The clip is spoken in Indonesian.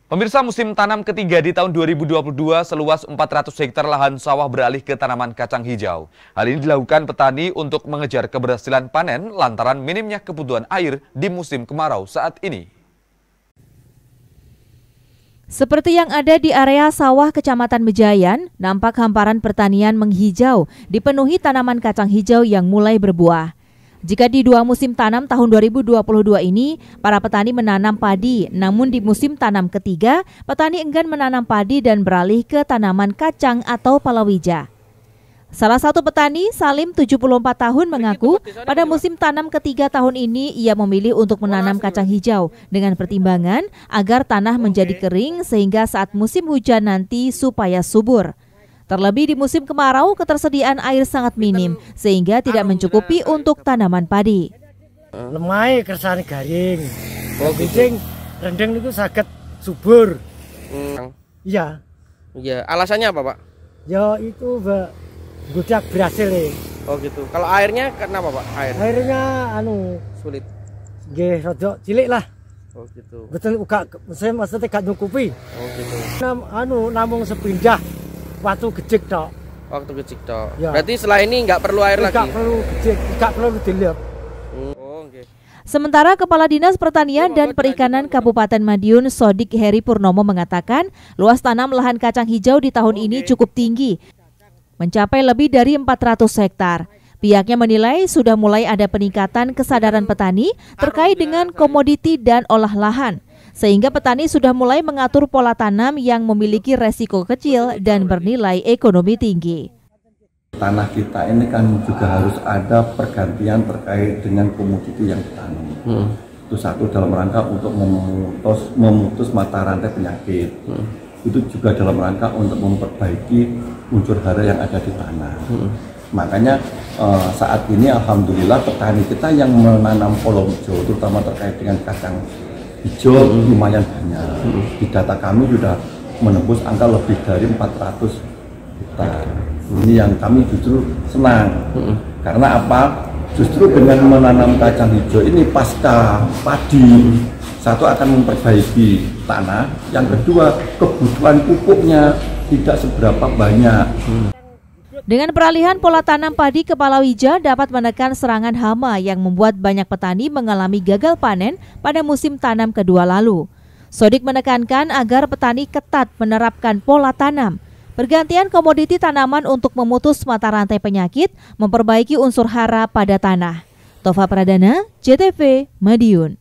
Pemirsa, musim tanam ketiga di tahun 2022 seluas 400 hektar lahan sawah beralih ke tanaman kacang hijau. Hal ini dilakukan petani untuk mengejar keberhasilan panen lantaran minimnya kebutuhan air di musim kemarau saat ini. Seperti yang ada di area sawah Kecamatan Mejayan, nampak hamparan pertanian menghijau dipenuhi tanaman kacang hijau yang mulai berbuah. Jika di dua musim tanam tahun 2022 ini, para petani menanam padi, namun di musim tanam ketiga, petani enggan menanam padi dan beralih ke tanaman kacang atau palawija. Salah satu petani, Salim 74 tahun mengaku, pada musim tanam ketiga tahun ini ia memilih untuk menanam kacang hijau dengan pertimbangan agar tanah menjadi kering sehingga saat musim hujan nanti supaya subur. Terlebih di musim kemarau, ketersediaan air sangat minim, sehingga tidak mencukupi untuk tanaman padi. Lemai kersane garing, bicing rendeng itu saged subur. Iya. Iya, alasannya apa, Pak? Ya itu gudak berhasil nih. Oh gitu. Kalau airnya kenapa, Pak? Airnya Sulit. Nggih, rada cilik lah. Oh gitu. Betul uga maksudnya gak nyukupi. Oh gitu. Namung sepindah waktu gejik tok. Waktu gejik tok. Ya. Berarti setelah ini nggak perlu air lagi? Nggak perlu gejik, nggak perlu dilihat. Oh, okay. Sementara Kepala Dinas Pertanian dan Perikanan Kabupaten Madiun, Sodik Heri Purnomo mengatakan, luas tanam lahan kacang hijau di tahun ini cukup tinggi, mencapai lebih dari 400 hektar. Pihaknya menilai sudah mulai ada peningkatan kesadaran petani terkait dengan komoditi dan olah lahan, sehingga petani sudah mulai mengatur pola tanam yang memiliki resiko kecil dan bernilai ekonomi tinggi. Tanah kita ini kan juga harus ada pergantian terkait dengan komoditi yang ditanam. Itu satu dalam rangka untuk memutus mata rantai penyakit. Itu juga dalam rangka untuk memperbaiki unsur hara yang ada di tanah. Makanya saat ini alhamdulillah petani kita yang menanam kolom hijau, terutama terkait dengan kacang hijau lumayan banyak. Di data kami sudah menembus angka lebih dari 400 hektar. Ini yang kami justru senang. Karena apa? Justru dengan menanam kacang hijau ini pasca padi, satu akan memperbaiki tanah, yang kedua kebutuhan pupuknya tidak seberapa banyak. Dengan peralihan pola tanam padi ke palawija dapat menekan serangan hama yang membuat banyak petani mengalami gagal panen pada musim tanam kedua lalu. Sodik menekankan agar petani ketat menerapkan pola tanam, pergantian komoditi tanaman untuk memutus mata rantai penyakit, memperbaiki unsur hara pada tanah. Tova Pradana, JTV, Madiun.